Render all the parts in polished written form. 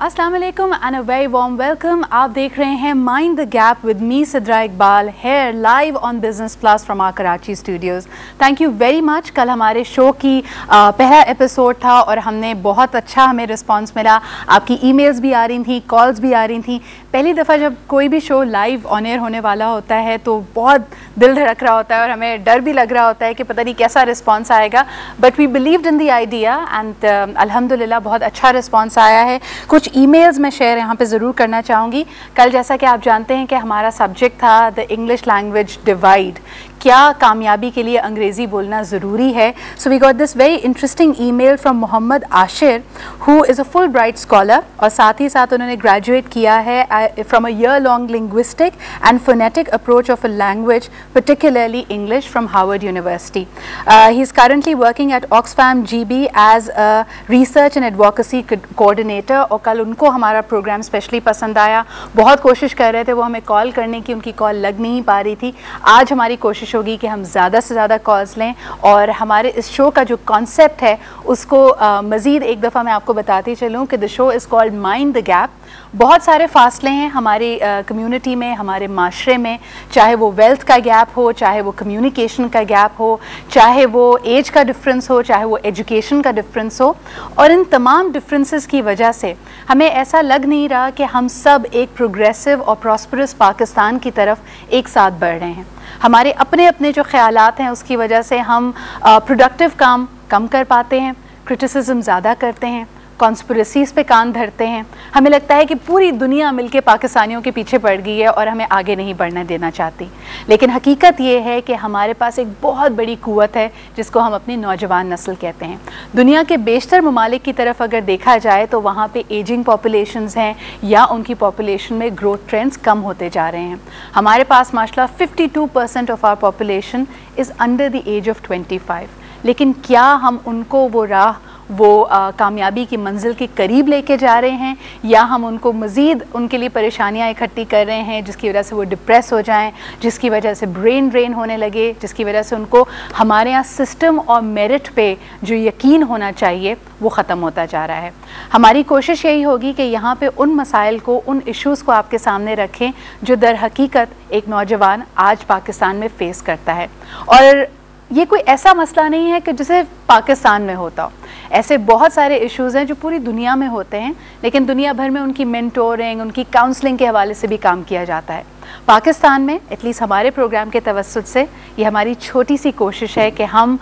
अस्सलाम वालेकुम and a very warm welcome. आप देख रहे हैं mind the gap with me Sidra Iqbal here live on business plus from our Karachi studios. Thank you very much. कल हमारे शो की पहला एपिसोड था और हमने बहुत अच्छा हमें रिस्पांस मिला। आपकी ईमेल्स भी आ रही थी, कॉल्स भी आ रही थी। पहली दफ़ा जब कोई भी शो लाइव ऑन एयर होने वाला होता है तो बहुत दिल धड़क रहा होता है और हमें डर भी लग रहा होता है कि पता नहीं कैसा रिस्पांस आएगा, but we believed in the idea and अल्हम्दुलिल्लाह बहुत अच्छा रिस्पांस आया है। कुछ ईमेल्स मैं शेयर यहाँ पे ज़रूर करना चाहूँगी। कल जैसा कि आप जानते हैं कि हमारा सब्जेक्ट था द इंग्लिश लैंग्वेज डिवाइड, क्या कामयाबी के लिए अंग्रेज़ी बोलना ज़रूरी है। So we got this very interesting email from Mohammad Ashir who is a Fulbright scholar और साथ ही साथ उन्होंने ग्रेजुएट किया है from a year long linguistic and phonetic approach of a language particularly English from Harvard University. He is currently working at Oxfam GB as a research and advocacy coordinator और कल उनको हमारा प्रोग्राम स्पेशली पसंद आया, बहुत कोशिश कर रहे थे वो हमें कॉल करने की, उनकी कॉल लग नहीं पा रही थी। आज हमारी कोशिश होगी कि हम ज़्यादा से ज़्यादा कॉल्स लें और हमारे इस शो का जो कॉन्सेप्ट है उसको मज़ीद एक दफ़ा मैं आपको बताती चलूँ कि the show is called mind the gap. बहुत सारे फासले हैं हमारी कम्युनिटी में, हमारे माशरे में, चाहे वो वेल्थ का गैप हो, चाहे वो कम्युनिकेशन का गैप हो, चाहे वो एज का डिफरेंस हो, चाहे वो एजुकेशन का डिफरेंस हो। और इन तमाम डिफरेंसेस की वजह से हमें ऐसा लग नहीं रहा कि हम सब एक प्रोग्रेसिव और प्रॉस्परस पाकिस्तान की तरफ एक साथ बढ़ रहे हैं। हमारे अपने अपने जो ख्यालात हैं उसकी वजह से हम प्रोडक्टिव काम कम कर पाते हैं, क्रिटिसिज्म ज़्यादा करते हैं, कॉन्स्पिरेसीज़ पे कान धरते हैं। हमें लगता है कि पूरी दुनिया मिलके पाकिस्तानियों के पीछे पड़ गई है और हमें आगे नहीं बढ़ने देना चाहती। लेकिन हकीकत ये है कि हमारे पास एक बहुत बड़ी क़ुव्वत है जिसको हम अपनी नौजवान नस्ल कहते हैं। दुनिया के बेशतर ममालिक की तरफ अगर देखा जाए तो वहाँ पे एजिंग पॉपुलेशंस हैं या उनकी पॉपुलेशन में ग्रोथ ट्रेंड्स कम होते जा रहे हैं। हमारे पास माशाल्लाह 52% of our population is under the age of 25। लेकिन क्या हम उनको वो राह, वो कामयाबी की मंजिल के करीब लेके जा रहे हैं या हम उनको मज़ीद उनके लिए परेशानियां इकट्ठी कर रहे हैं जिसकी वजह से वो डिप्रेस हो जाएं, जिसकी वजह से ब्रेन ड्रेन होने लगे, जिसकी वजह से उनको हमारे यहाँ सिस्टम और मेरिट पे जो यकीन होना चाहिए वो ख़त्म होता जा रहा है। हमारी कोशिश यही होगी कि यहाँ पे उन मसाइल को, उन इश्यूज़ को आपके सामने रखें जो दर हकीकत एक नौजवान आज पाकिस्तान में फ़ेस करता है। और ये कोई ऐसा मसला नहीं है कि जिसे पाकिस्तान में होता हो, ऐसे बहुत सारे इश्यूज़ हैं जो पूरी दुनिया में होते हैं, लेकिन दुनिया भर में उनकी मेंटोरिंग, उनकी काउंसलिंग के हवाले से भी काम किया जाता है। पाकिस्तान में एटलीस्ट हमारे प्रोग्राम के तवस्सुत से ये हमारी छोटी सी कोशिश है कि हम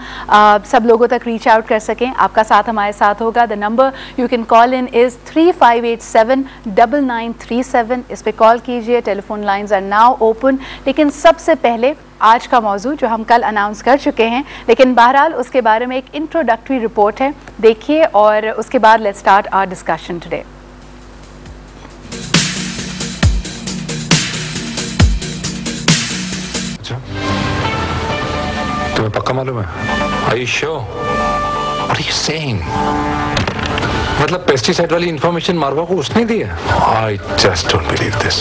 सब लोगों तक रीच आउट कर सकें। आपका साथ हमारे साथ होगा। The number you can call in is 3587-9937। इस पर कॉल कीजिए। Telephone lines are now open. लेकिन सबसे पहले आज का मौजू जो हम कल अनाउंस कर चुके हैं, लेकिन बहरहाल उसके बारे में एक इंट्रोडक्टरी रिपोर्ट है, देखिए और उसके बाद let's start our discussion today. तुम्हें पक्का मालूम है? Are you sure? What are you saying? मतलब पेस्टिसाइड वाली इंफॉर्मेशन मारवा को उसने दी है? I just don't believe this.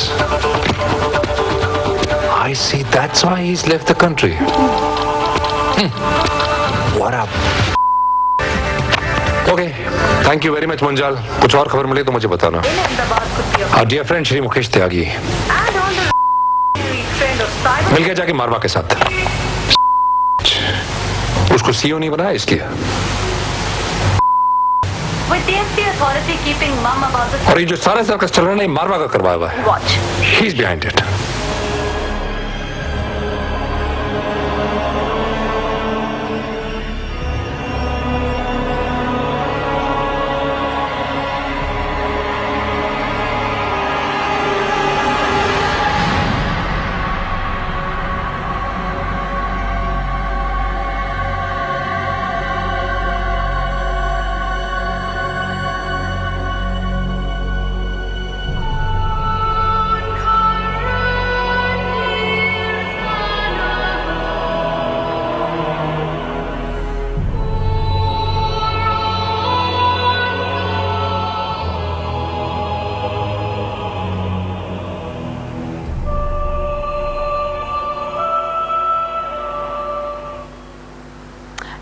I see. That's why he's left the country. What up? Okay. Thank you very much, Munjal. कुछ और खबर मिले तो मुझे बताना। Dear friend श्री मुकेश त्यागी मिल गया जाके मारवा के साथ। उसको सीईओ नहीं बनाया इसलिए। और ये जो सारा सर्कस चल रहा है मारवा का करवाया हुआ है। He is behind it.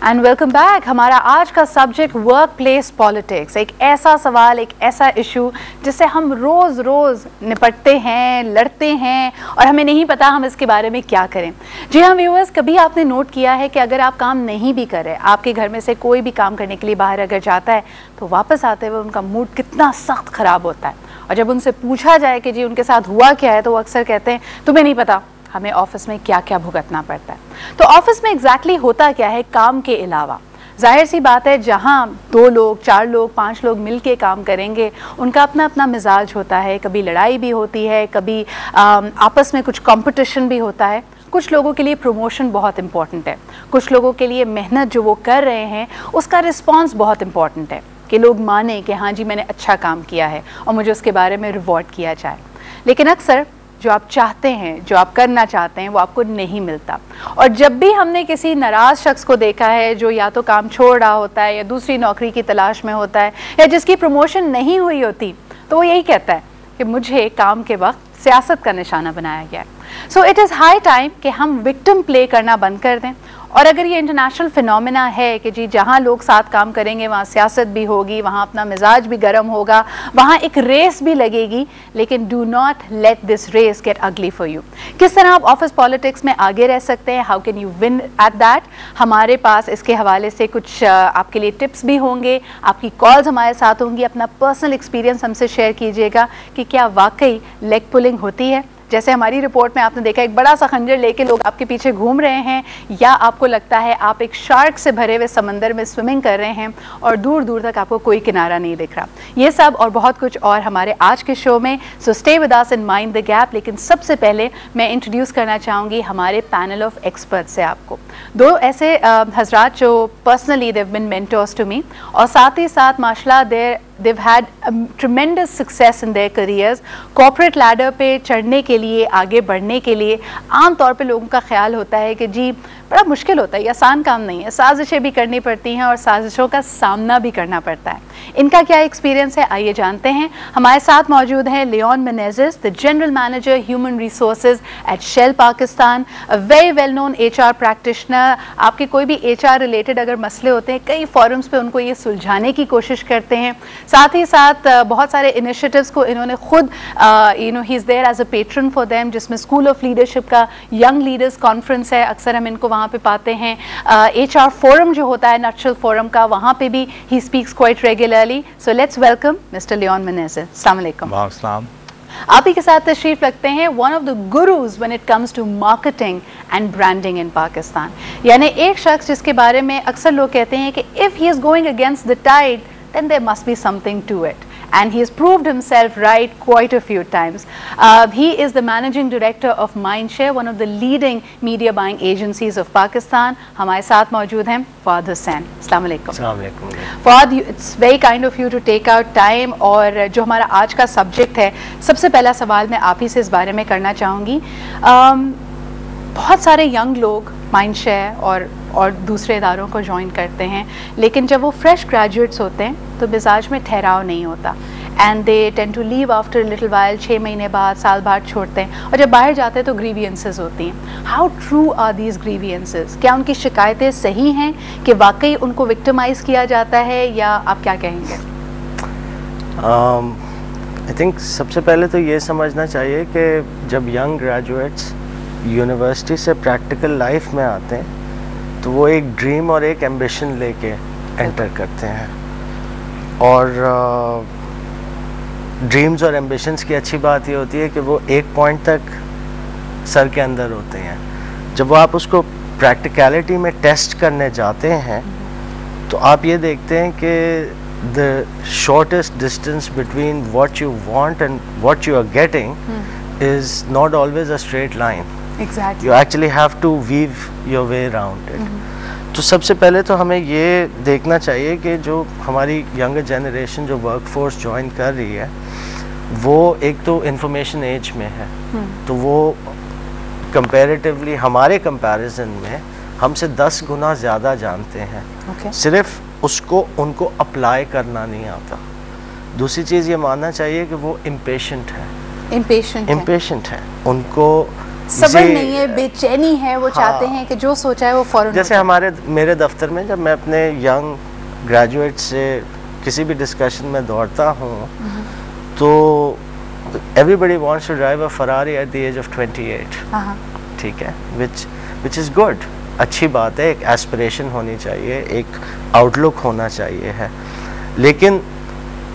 And welcome back. हमारा आज का सब्जेक्ट वर्क प्लेस पॉलिटिक्स, एक ऐसा सवाल, एक ऐसा इशू जिससे हम रोज़ रोज़ निपटते हैं, लड़ते हैं और हमें नहीं पता हम इसके बारे में क्या करें। जी हाँ व्यूअर्स, कभी आपने नोट किया है कि अगर आप काम नहीं भी करें, आपके घर में से कोई भी काम करने के लिए बाहर अगर जाता है तो वापस आते हुए उनका मूड कितना सख्त ख़राब होता है। और जब उनसे पूछा जाए कि जी उनके साथ हुआ क्या है तो वो अक्सर कहते हैं तुम्हें नहीं पता हमें ऑफिस में क्या क्या भुगतना पड़ता है। तो ऑफिस में एग्जैक्टली होता क्या है काम के अलावा? जाहिर सी बात है, जहाँ 2 लोग, 4 लोग, 5 लोग मिल के काम करेंगे उनका अपना अपना मिजाज होता है। कभी लड़ाई भी होती है, कभी आपस में कुछ कंपटीशन भी होता है। कुछ लोगों के लिए प्रमोशन बहुत इंपॉर्टेंट है, कुछ लोगों के लिए मेहनत जो वो कर रहे हैं उसका रिस्पॉन्स बहुत इंपॉर्टेंट है कि लोग माने कि हाँ जी मैंने अच्छा काम किया है और मुझे उसके बारे में रिवॉर्ड किया जाए। लेकिन अक्सर जो आप चाहते हैं, जो आप करना चाहते हैं वो आपको नहीं मिलता। और जब भी हमने किसी नाराज़ शख्स को देखा है जो या तो काम छोड़ रहा होता है या दूसरी नौकरी की तलाश में होता है या जिसकी प्रमोशन नहीं हुई होती, तो वो यही कहता है कि मुझे काम के वक्त सियासत का निशाना बनाया गया है। So it is high time कि हम विक्टिम प्ले करना बंद कर दें। और अगर ये इंटरनेशनल फिनोमेना है कि जी जहाँ लोग साथ काम करेंगे वहाँ सियासत भी होगी, वहाँ अपना मिजाज भी गर्म होगा, वहाँ एक रेस भी लगेगी, लेकिन do not let this race get ugly for you. किस तरह आप ऑफिस पॉलिटिक्स में आगे रह सकते हैं, how can you win at that, हमारे पास इसके हवाले से कुछ आपके लिए टिप्स भी होंगे, आपकी कॉल्स हमारे साथ होंगी। अपना पर्सनल एक्सपीरियंस हमसे शेयर कीजिएगा कि क्या वाकई लेग पुलिंग होती है, जैसे हमारी रिपोर्ट में आपने देखा एक बड़ा सा खंजर लेके लोग आपके पीछे घूम रहे हैं, या आपको लगता है आप एक शार्क से भरे हुए समंदर में स्विमिंग कर रहे हैं और दूर दूर तक आपको कोई किनारा नहीं दिख रहा। ये सब और बहुत कुछ और हमारे आज के शो में, so stay with us in mind the gap. लेकिन सबसे पहले मैं इंट्रोड्यूस करना चाहूँगी हमारे पैनल ऑफ एक्सपर्ट से आपको। 2 ऐसे हजरात जो personally have been mentors to me और साथ ही साथ माशाल्लाह they've had a tremendous success in their careers। Corporate ladder पे चढ़ने के लिए, आगे बढ़ने के लिए आम तौर पे लोगों का ख्याल होता है कि जी बड़ा मुश्किल होता है, ये आसान काम नहीं है, साजिशें भी करनी पड़ती हैं और साजिशों का सामना भी करना पड़ता है। इनका क्या एक्सपीरियंस है, आइए जानते हैं। हमारे साथ मौजूद हैं Leon Menezes, the general manager human resources at Shell Pakistan, a very well known HR practitioner. आपके कोई भी HR रिलेटेड अगर मसले होते हैं, कई फोरम्स पे उनको ये सुलझाने की कोशिश करते हैं। साथ ही साथ बहुत सारे इनिशिएटिव्स को इन्होंने खुद ही is there as a patron for them, जिसमें स्कूल ऑफ लीडरशिप का यंग लीडर्स कॉन्फ्रेंस है, अक्सर हम इनको वहाँ पे पाते हैं। HR फोरम जो होता है नटशल फोरम का, वहाँ पे भी ही speaks quite regularly. So let's welcome mister Leon Menezes. अस्सलाम वालेकुम। वालेकुम। आप ही के साथ तशरीफ रखते हैं one of the gurus when it comes to marketing and branding in Pakistan, यानी एक शख्स जिसके बारे में अक्सर लोग कहते हैं कि if he is going against the tide then there must be something to it, and he has proved himself right quite a few times. He is the managing director of Mindshare, one of the leading media buying agencies of Pakistan. हमारे साथ मौजूद हैं फवाद हुसैन। अस्सलाम वालेकुम। अस्सलाम वालेकुम। Fawad, it's very kind of you to take out time. और जो हमारा आज का सब्जेक्ट है, सबसे पहला सवाल मैं आप ही से इस बारे में करना चाहूँगी। बहुत सारे यंग लोग माइंडशेयर और दूसरे इदारों को ज्वाइन करते हैं, लेकिन जब वो फ्रेश ग्रेजुएट्स होते हैं तो मिजाज में ठहराव नहीं होता, and they tend to leave after little while, 6 महीने बाद, साल बाद छोड़ते हैं, और जब बाहर जाते हैं तो ग्रीवियंसेस होती हैं। How true are these grievances? क्या उनकी शिकायतें सही हैं कि वाकई उनको विक्टिमाइज किया जाता है, या आप क्या कहेंगे? आई थिंक सबसे पहले तो ये समझना चाहिए कि जब यंग ग्रेजुएट्स यूनिवर्सिटी से प्रैक्टिकल लाइफ में आते हैं तो वो एक ड्रीम और एक एम्बिशन लेके एंटर करते हैं, और ड्रीम्स और एम्बिशंस की अच्छी बात ये होती है कि वो एक पॉइंट तक सर के अंदर होते हैं। जब वो आप उसको प्रैक्टिकलिटी में टेस्ट करने जाते हैं तो आप ये देखते हैं कि the shortest distance between what you want and what you are getting is not always a straight line. Exactly. You actually have to weave your way around it. तो सबसे पहले तो हमें ये देखना चाहिए कि जो हमारी यंगर जनरेशन जो वर्कफोर्स ज्वाइन कर रही है वो एक तो इंफॉर्मेशन एज में है, तो वो कंपैरेटिवली हमारे कंपैरिजन में हमसे 10 गुना ज़्यादा जानते हैं। सिर्फ उसको उनको अप्लाई करना नहीं आता। दूसरी चीज़ ये मानना चाहिए कि वो इम्पेशेंट है, उनको सब्र नहीं है, बेचैनी है, वो चाहते हैं कि जो सोचा है वो फौरन। जैसे मेरे दफ्तर में जब मैं अपने यंग ग्रेजुएट से किसी भी डिस्कशन में दौड़ता हूँ तो everybody wants to drive a Ferrari at the age of 28, ठीक है, which is good, अच्छी बात है, एक एस्पिरेशन होनी चाहिए, एक आउटलुक होना चाहिए है, लेकिन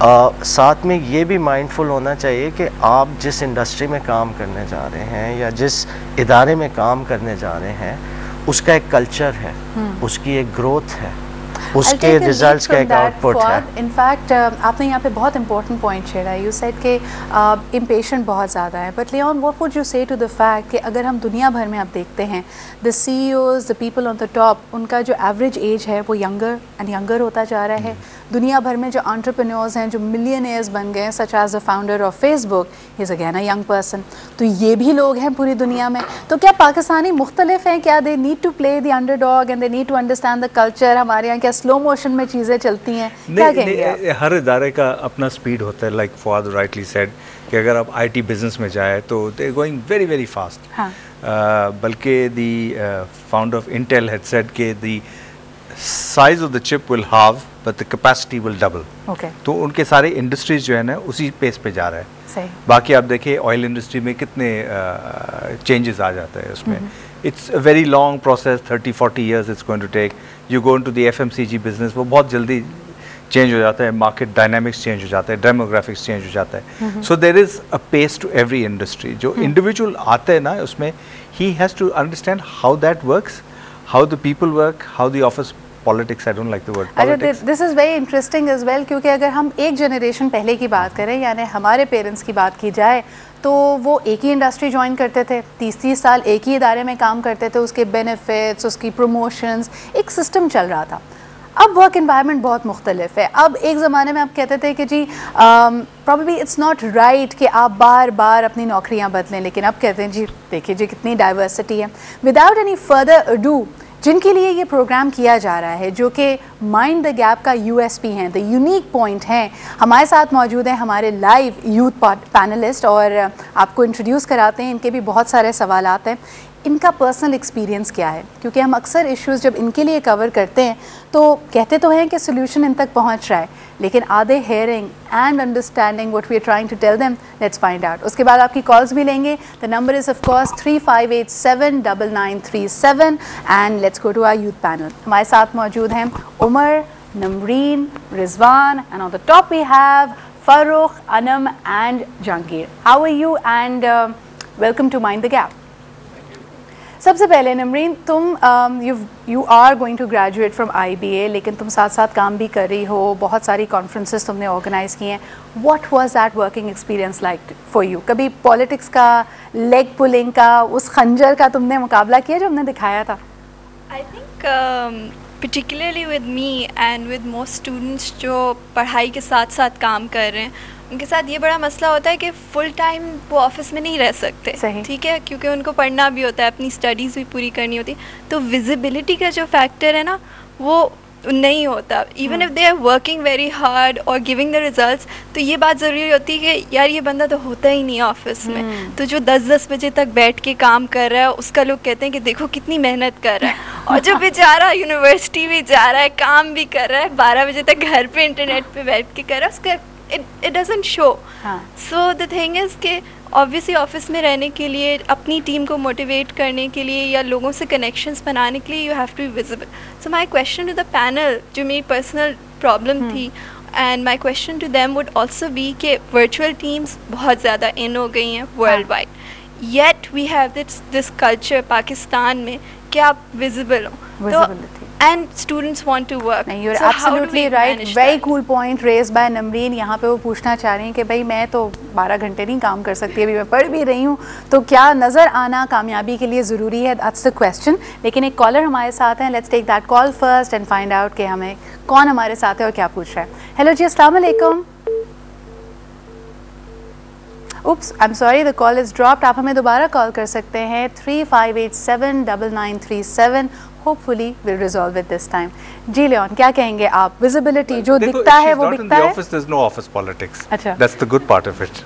साथ में ये भी माइंडफुल होना चाहिए कि आप जिस इंडस्ट्री में काम करने जा रहे हैं या जिस इदारे में काम करने जा रहे हैं उसका एक कल्चर है, उसकी एक ग्रोथ है, उसके रिजल्ट्स का एक आउटपुट है। इनफैक्ट आपने यहाँ पे बहुत इंपॉर्टेंट पॉइंट छेड़ा है। यू सेड कि इम्पेशेंट बहुत ज़्यादा है, but Leon what would you say to the fact कि अगर हम दुनिया भर में आप देखते हैं the CEOs, the people on the top, उनका जो एवरेज एज है वो यंगर एंड यंगर होता जा रहा है। दुनिया भर में जो एंटरप्रेन्योर्स हैं, जो मिलियनियर्स बन गए हैं, such as the founder of Facebook, he is again a young person. तो ये भी लोग हैं पूरी दुनिया में। तो क्या पाकिस्तानी मुख्तलिफ हैं? क्या they need to play the underdog and they need to understand the culture? हमारे यहाँ क्या स्लो मोशन में चीज़ें चलती हैं? क्या कहेंगे आप? हर इदारे का अपना स्पीड होता है। लाइक फवाद राइटली सेड कि अगर आप IT बिजनेस में जाए तो they going very very fast. हाँ। बल्कि the founder of Intel had said कि the size of the chip will half but the capacity will double. Okay. तो उनके सारे इंडस्ट्रीज जो है ना उसी पेस पे जा रहा है। सही। बाकी आप देखिए ऑयल इंडस्ट्री में कितने चेंजेस आ जाते हैं उसमें। It's a very long process, 30-40 years it's going to take. You go into the FMCG business, वो बहुत जल्दी चेंज हो जाता है, मार्केट डायनामिक्स चेंज हो जाता है, डेमोग्राफिक्स चेंज हो जाता है। So there is a pace to every industry. जो इंडिविजुअल आते हैं ना उसमें he has to understand how that works, how the people work, how the office politics, I don't like the word politics. This is very interesting as well, क्योंकि अगर हम एक generation पहले की बात करें, यानी हमारे पेरेंट्स की बात की जाए, तो वो एक ही इंडस्ट्री ज्वाइन करते थे, 30-30 साल एक ही इदारे में काम करते थे, उसके बेनिफिट्स, उसकी प्रमोशंस, एक सिस्टम चल रहा था। अब वर्क एनवायरनमेंट बहुत मुख्तलिफ है। अब एक ज़माने में आप कहते थे कि जी प्रॉब्ली इट्स नॉट राइट कि आप बार बार अपनी नौकरियां बदलें, लेकिन अब कहते हैं जी देखिए जी कितनी डाइवर्सिटी है। विदाउट एनी फर्दर अडू, जिनके लिए ये प्रोग्राम किया जा रहा है, जो कि माइंड द गैप का USP हैं, द यूनिक पॉइंट हैं, हमारे साथ मौजूद हैं हमारे लाइव यूथ पैनलिस्ट, और आपको इंट्रोड्यूस कराते हैं। इनके भी बहुत सारे सवालात हैं, इनका पर्सनल एक्सपीरियंस क्या है, क्योंकि हम अक्सर इश्यूज़ जब इनके लिए कवर करते हैं तो कहते तो हैं कि सोल्यूशन इन तक पहुंच रहा है, लेकिन are they hearing and understanding what we are trying to tell them? Let's find out. उसके बाद आपकी कॉल्स भी लेंगे। The number is of course 3587-9937 and let's go to our youth panel. हमारे साथ मौजूद हैं Umar, Namreen, Rizwan, and on the top we have Farooq, Anam and Jahangir. How are you and welcome to Mind the Gap. सबसे पहले नमरीन, तुम you are going to graduate from IBA, लेकिन तुम साथ साथ काम भी कर रही हो, बहुत सारी कॉन्फ्रेंसेस तुमने ऑर्गेनाइज की हैं। What was that working experience like for you? कभी पॉलिटिक्स का, लेग पुलिंग का, उस खंजर का तुमने मुकाबला किया जो हमने दिखाया था? I think particularly with me and with most students जो पढ़ाई के साथ साथ काम कर रहे हैं, उनके साथ ये बड़ा मसला होता है कि फुल टाइम वो ऑफिस में नहीं रह सकते। ठीक है, क्योंकि उनको पढ़ना भी होता है, अपनी स्टडीज़ भी पूरी करनी होती है, तो विजिबिलिटी का जो फैक्टर है ना वो नहीं होता। Even if they are working very hard और गिविंग द रिजल्ट्स, तो ये बात ज़रूरी होती है कि यार ये बंदा तो होता ही नहीं ऑफिस में। तो जो 10-10 बजे तक बैठ के काम कर रहा है, उसका लोग कहते हैं कि देखो कितनी मेहनत कर रहा है, और जो बेचारा यूनिवर्सिटी भी जा रहा है, काम भी कर रहा है, 12 बजे तक घर पे इंटरनेट पे बैठ के कर रहा है, उसका it doesn't show. So the thing is कि obviously ऑफिस में रहने के लिए, अपनी टीम को मोटिवेट करने के लिए या लोगों से कनेक्शंस बनाने के लिए you have to be visible. So my question to the panel, जो मेरी पर्सनल प्रॉब्लम थी, and my question to them would also be कि virtual teams बहुत ज़्यादा इन हो गई हैं world wide, yet we have this culture Pakistan में कि आप विजिबल हो, तो and students want to work. You're absolutely right. Very cool point raised by नमरीन। यहाँ पे वो पूछना चाह रही हैं कि भाई मैं तो 12 घंटे नहीं काम कर सकती, अभी मैं पढ़ भी रही हूँ, तो क्या नज़र आना कामयाबी के लिए ज़रूरी है? That's the question. लेकिन एक कॉलर हमारे साथ हैं, let's take that call first and find out कि हमें कौन हमारे साथ है और क्या पूछ रहा है। हेलो जी, अस्सलाम वालेकुम। Oops, I'm sorry, the call is dropped. आप हमें दोबारा कॉल कर सकते हैं 3587-9937. Hopefully we'll resolve it this time. जी लियोन, क्या कहेंगे आप? विजिबिलिटी जो दिखता है वो दिखता है? Office, there's no office politics. अच्छा. That's the good part of it.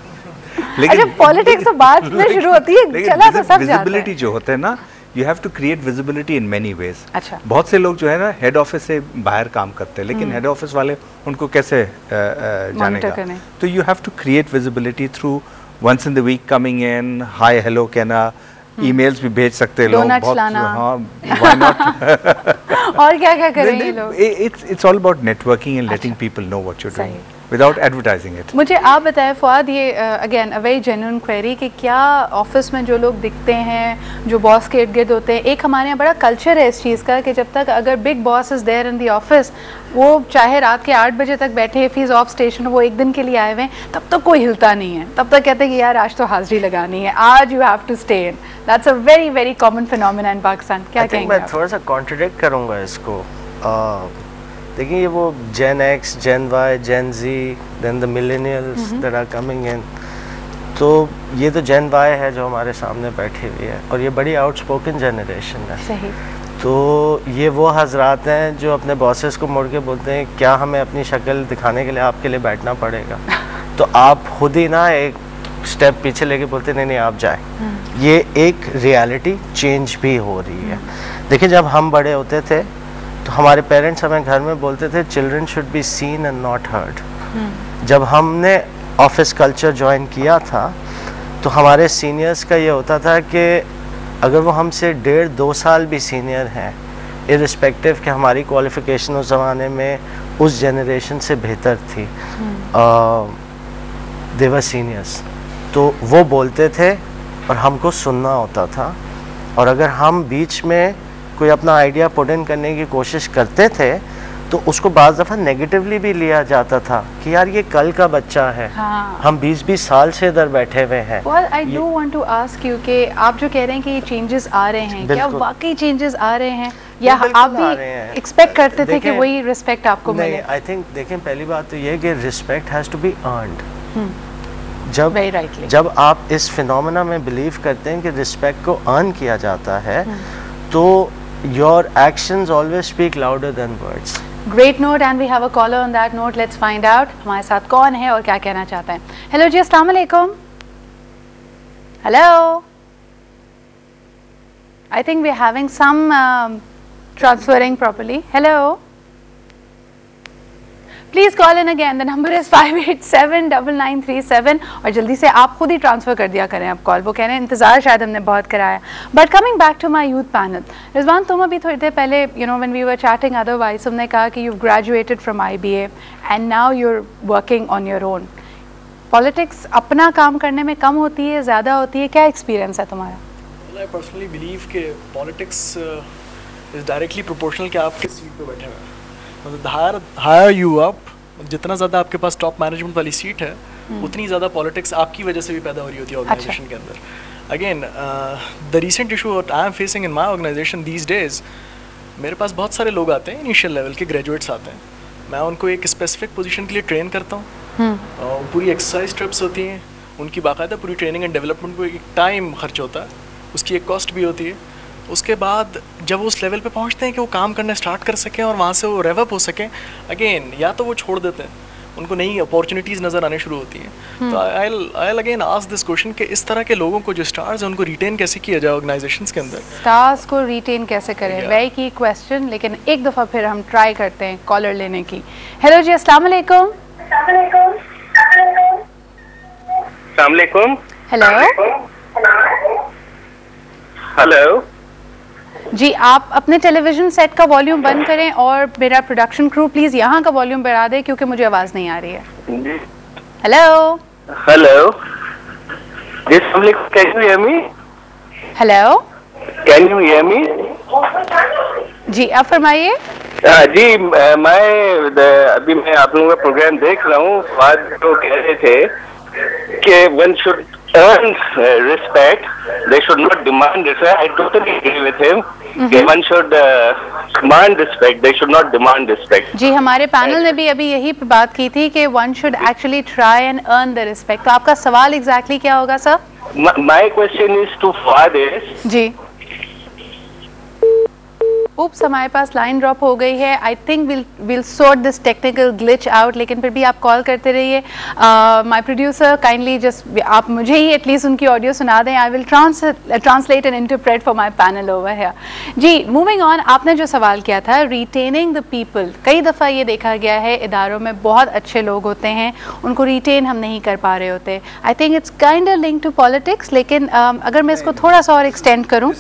अच्छा, पॉलिटिक्स तो बाद में शुरू होती है, चला तो सब जाता है। विजिबिलिटी जो होता है ना, you have to create visibility in many ways. अच्छा, बहुत से लोग जो है ना हेड ऑफिस से बाहर काम करते हैं, लेकिन हेड ऑफिस वाले उनको कैसे जानेगा? तो you have to create visibility through once in the week coming in, hi hello कहना, ईमेल्स भी भेज सकते हैं लोग, बहुत, हाँ, व्हाई नॉट। और क्या क्या करेंगे लोग? It's all about networking and letting people know what you're doing without advertising it. मुझे आप बताएं फवाद, ये again a very genuine query कि क्या ऑफिस में जो लोग दिखते हैं, जो बॉस के इर्द गिर्द होते हैं, एक हमारे यहाँ बड़ा कल्चर है इस चीज़ का कि जब तक अगर big boss is there in the office, वो चाहे रात के 8 बजे तक बैठे, इफ़ इज़ ऑफ स्टेशन, वो एक दिन के लिए आए हुए हैं, तब तक कोई हिलता नहीं है, तब तक कहते हैं कि यार आज तो हाजिरी लगानी है, आज you have to stay in. That's a very very common phenomena in Pakistan. क्या कहेंगे? मैं थोड़ा सा कॉन्ट्रडिक्ट करूँगा इसको। देखिए, ये वो Gen X, Gen Y, Gen Z, then the millennials that are coming in, तो ये तो जेन वाई है जो हमारे सामने बैठी हुई है, और ये बड़ी आउटस्पोकन जनरेशन है। सही। तो ये वो हजरात हैं जो अपने बॉसेस को मुड़ के बोलते हैं, क्या हमें अपनी शक्ल दिखाने के लिए आपके लिए बैठना पड़ेगा? तो आप खुद ही ना एक स्टेप पीछे लेके बोलते नहीं नहीं आप जाएं। ये एक रियलिटी चेंज भी हो रही है। देखिए, जब हम बड़े होते थे तो हमारे पेरेंट्स हमें घर में बोलते थे children should be seen and not heard. जब हमने ऑफिस कल्चर ज्वाइन किया था तो हमारे सीनियर्स का ये होता था कि अगर वो हमसे 1.5-2 साल भी सीनियर हैं, इर्रिस्पेक्टिव कि हमारी क्वालिफ़िकेशन उस ज़माने में उस जनरेशन से बेहतर थी, दे वर सीनियर्स, तो वो बोलते थे और हमको सुनना होता था। और अगर हम बीच में कोई अपना आइडिया पुट इन करने की कोशिश करते थे तो उसको बाज़ दफ़ा नेगेटिवली भी लिया जाता था कि यार ये कल का बच्चा है। हाँ। हम 20-20 साल से इधर बैठे हुए हैं। Well, I do want to ask you कि आप जो कह रहे हैं कि ये चेंजेस आ रहे हैं, क्या वाकई चेंजेस आ रहे हैं या आप भी एक्सपेक्ट करते थे कि वही रिस्पेक्ट आपको मिले? आई थिंक देखें, पहली बात तो ये कि respect has to be earned. जब आप इस फिनोमेना में बिलीव करते हैं कि रिस्पेक्ट को अर्न किया जाता है तो your actions always speak louder than words. Great note, and we have a caller on that note. Let's find out हमारे साथ कौन है और क्या कहना चाहता है। हेलो जी, अस्सलाम वालेकुम। Hello, I think we are having some transferring properly. Hello, please call in again, the number is 587937 और जल्दी से आप खुद ही ट्रांसफ़र कर दिया करें अब कॉल। वो कह रहे हैं इंतज़ार शायद हमने बहुत कराया। But coming back to my youth panel, Rizwan, तुम अभी थोड़ी देर पहले when we were chatting otherwise, तुमने कहा कि you graduated from IBA and now you are working on your own. Politics अपना काम करने में कम होती है, ज़्यादा होती है? क्या एक्सपीरियंस है तुम्हारा? आई पर्सनली बिलीव कि पॉलिटिक्स इज़ डायरेक्टली प्रोपोर्शनल कि आप किस सीट पे बैठे हुए हैं। मतलब हायर यू अप, जितना ज़्यादा आपके पास टॉप मैनेजमेंट वाली सीट है उतनी ज़्यादा पॉलिटिक्स आपकी वजह से भी पैदा हो रही होती है ऑर्गेनाइजेशन के अंदर। Again the recent issue I am facing in my organization these days, मेरे पास बहुत सारे लोग आते हैं, इनिशियल लेवल के ग्रेजुएट्स आते हैं, मैं उनको एक स्पेसिफिक पोजीशन के लिए ट्रेन करता हूँ। पूरी एक्सरसाइज ट्रिप्स होती हैं, उनकी बाकायदा पूरी ट्रेनिंग एंड डेवलपमेंट को एक टाइम खर्च होता है, उसकी एक कॉस्ट भी होती है। उसके बाद जब वो उस लेवल पे पहुंचते हैं कि वो काम करना स्टार्ट कर सकें और वहाँ से वो रेवअप हो सकें, अगेन या तो वो छोड़ देते हैं, उनको नई अपॉर्चुनिटीज़ नज़र आने शुरू होती हैं। तो I again ask this question कि इस तरह के लोगों को जो स्टार्स हैं उनको रिटेन कैसे किया जाए ऑर्गेनाइजेशंस के अंदर? स्टार्स को रिटेन कैसे करें, वेरी की क्वेश्चन। लेकिन एक दफ़ा फिर हम ट्राई करते हैं कॉलर लेने की। हेलो जी, अस्सलाम वालेकुम। हेलो जी, आप अपने टेलीविज़न सेट का वॉल्यूम बंद करें और मेरा प्रोडक्शन क्रू प्लीज़ यहाँ का वॉल्यूम बढ़ा दे क्योंकि मुझे आवाज़ नहीं आ रही है। हेलो हेलो जी, can you hear me? Hello, can you hear me? जी आप फरमाइए। जी, अभी मैं आप लोगों का प्रोग्राम देख रहा हूँ। आज तो कह रहे थे कि one should earn respect, they should not demand respect. I totally agree with him. One should command respect, they should not demand respect. जी, हमारे पैनल ने भी अभी यही बात की थी कि one should actually try and earn the respect. तो आपका सवाल exactly क्या होगा sir? My question is to Fawad is, जी उप्स हमारे पास लाइन ड्रॉप हो गई है। I think will sort this technical glitch out, लेकिन फिर भी आप कॉल करते रहिए। माय प्रोड्यूसर काइंडली जस्ट आप मुझे ही एटलीस्ट उनकी ऑडियो सुना दें। I will translate and interpret for my panel over here. जी, मूविंग ऑन, आपने जो सवाल किया था रिटेनिंग द पीपल, कई दफ़ा ये देखा गया है इदारों में बहुत अच्छे लोग होते हैं, उनको रिटेन हम नहीं कर पा रहे होते। I think it's kind of link to politics, लेकिन अगर मैं इसको थोड़ा सा और एक्सटेंड करूं,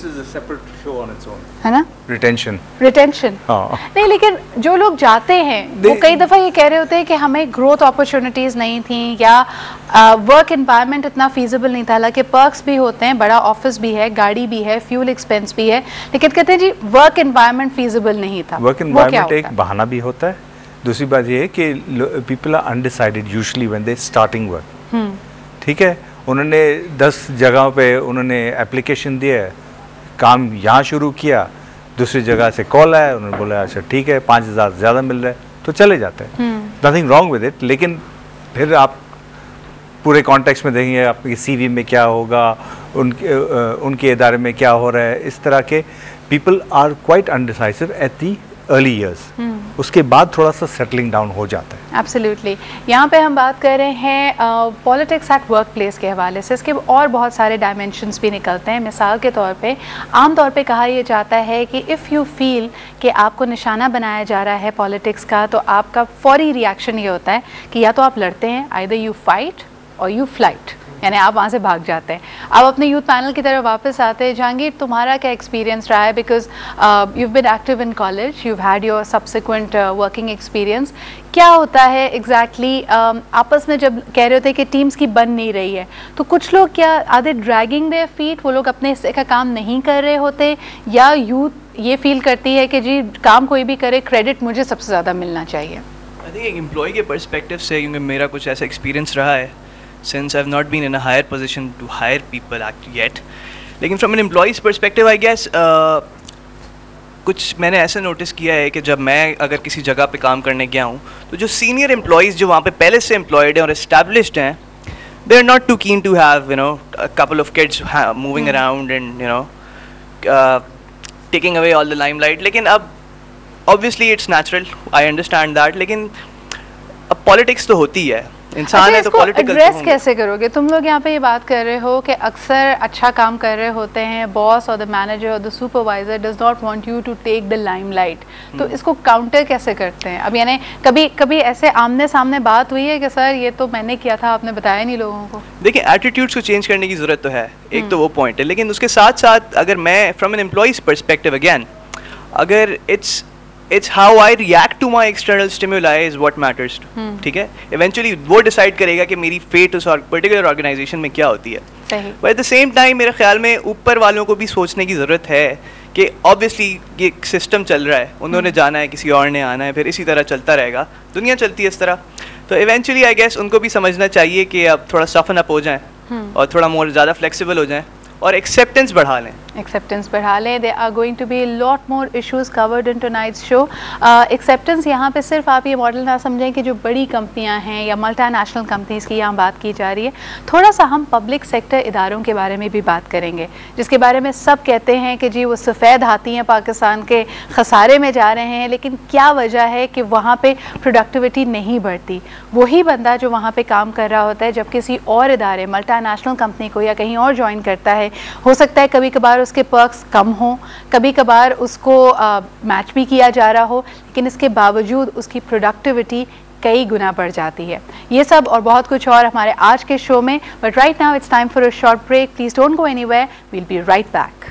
है ना, रिटेंशन नहीं, लेकिन जो लोग जाते हैं वो कई दफ़ा ये कह रहे होते हैं कि हमें ग्रोथ अपॉर्चुनिटीज़ नहीं थी या वर्क एनवायरनमेंट इतना फीजिबल नहीं था। हालांकि पर्क्स भी होते हैं, बड़ा ऑफिस भी है, गाड़ी भी है, फ्यूल एक्सपेंस भी है, लेकिन कहते हैं जी वर्क एनवायरनमेंट फीजिबल नहीं था। वर्क एनवायरनमेंट एक बहाना भी होता है। दूसरी बात ये है कि people are undecided usually when they starting work. ठीक है, उन्होंने 10 जगहों पे उन्होंने एप्लीकेशन दिया, काम यहाँ शुरू किया, दूसरी जगह से कॉल आया, उन्होंने बोला अच्छा ठीक है 5000 ज़्यादा मिल रहा है, तो चले जाते हैं, नथिंग रॉन्ग विद इट। लेकिन फिर आप पूरे कॉन्टेक्स्ट में देखेंगे आपकी सीवी में क्या होगा, उनके इदारे में क्या हो रहा है, इस तरह के people are quite undecisive at the early years. उसके बाद थोड़ा सा सेटलिंग डाउन हो जाता है। एब्सोल्युटली। यहाँ पे हम बात कर रहे हैं पॉलिटिक्स एट वर्क प्लेस के हवाले से, इसके और बहुत सारे डायमेंशंस भी निकलते हैं। मिसाल के तौर पे आम तौर पे कहा यह जाता है कि इफ़ यू फील कि आपको निशाना बनाया जा रहा है पॉलिटिक्स का, तो आपका फौरी रिएक्शन ये होता है कि या तो आप लड़ते हैं, आइदर यू फाइट और यू फ्लाइट, यानी आप वहाँ से भाग जाते हैं। अब अपने यूथ पैनल की तरफ वापस आते हैं। जहांगीर, तुम्हारा क्या एक्सपीरियंस रहा है, because you been active in college, you had your subsequent working experience. क्या होता है एग्जैक्टली आपस में जब कह रहे होते हैं कि टीम्स की बन नहीं रही है, तो कुछ लोग क्या are they dragging their feet, वो लोग अपने हिस्से का काम नहीं कर रहे होते, या यूथ ये फील करती है कि जी काम कोई भी करे, क्रेडिट मुझे सबसे ज़्यादा मिलना चाहिए? आई थिंक एक एम्प्लॉय के पर्सपेक्टिव से, क्योंकि मेरा कुछ ऐसा एक्सपीरियंस रहा है, since I've not been in a higher position to hire people yet, लेकिन from an employee's perspective I guess कुछ मैंने ऐसे नोटिस किया है कि जब मैं अगर किसी जगह पे काम करने गया हूँ, तो जो सीनियर एम्प्लॉयज़ जो वहाँ पे पहले से एम्प्लॉयड हैं और एस्टैब्लिश्ड हैं, they are not too keen to have a couple of kids moving around and taking away all the limelight. लेकिन अब obviously it's natural, I understand that, लेकिन अब पॉलिटिक्स तो होती है, इंसान है तो पॉलिटिकल एड्रेस कैसे करोगे? तुम लोग यहाँ पे ये बात कर रहे हो कि अक्सर अच्छा काम कर रहे होते हैं, बॉस और द मैनेजर और the supervisor does not want you to take the limelight, तो इसको काउंटर कैसे करते हैं? अब यानी कभी ऐसे आमने सामने बात हुई है कि सर ये तो मैंने किया था, आपने बताया नहीं लोगों को? देखिए, एटीट्यूड्स को चेंज करने की ज़रूरत तो है, एक तो वो पॉइंट है, लेकिन उसके साथ साथ अगर मैं from an employee's perspective again, अगर it's how I react to my external stimuli is what matters. ठीक है, eventually वो decide करेगा कि मेरी fate उस particular organization में क्या होती है। But at the same time मेरे ख्याल में ऊपर वालों को भी सोचने की ज़रूरत है कि obviously ये सिस्टम चल रहा है, उन्होंने जाना है, किसी और ने आना है, फिर इसी तरह चलता रहेगा, दुनिया चलती है इस तरह। तो eventually I guess उनको भी समझना चाहिए कि अब थोड़ा soften up हो जाएं और थोड़ा more ज़्यादा flexible हो जाएं और एक्सेप्टेंस बढ़ा लें। एक्सेप्टेंस बढ़ा लें। There are going to be lot more issues covered in tonight's show. Acceptance यहाँ पे सिर्फ आप ये मॉडल ना समझें कि जो बड़ी कंपनियाँ हैं या मल्टीनेशनल कंपनीज़ की यहाँ बात की जा रही है, थोड़ा सा हम पब्लिक सेक्टर इदारों के बारे में भी बात करेंगे, जिसके बारे में सब कहते हैं कि जी वो सफ़ेद हाथी हैं, पाकिस्तान के खसारे में जा रहे हैं, लेकिन क्या वजह है कि वहाँ पे प्रोडक्टिविटी नहीं बढ़ती? वही बंदा जो वहाँ पे काम कर रहा होता है, जब किसी और इदारे मल्टीनेशनल कंपनी को या कहीं और ज्वाइन करता है, हो सकता है कभी कभार उसके पर्क्स कम हो, कभी कभार उसको मैच भी किया जा रहा हो, लेकिन इसके बावजूद उसकी प्रोडक्टिविटी कई गुना बढ़ जाती है। ये सब और बहुत कुछ और हमारे आज के शो में, but right now it's time for a short break. Please don't go anywhere, we will be right back.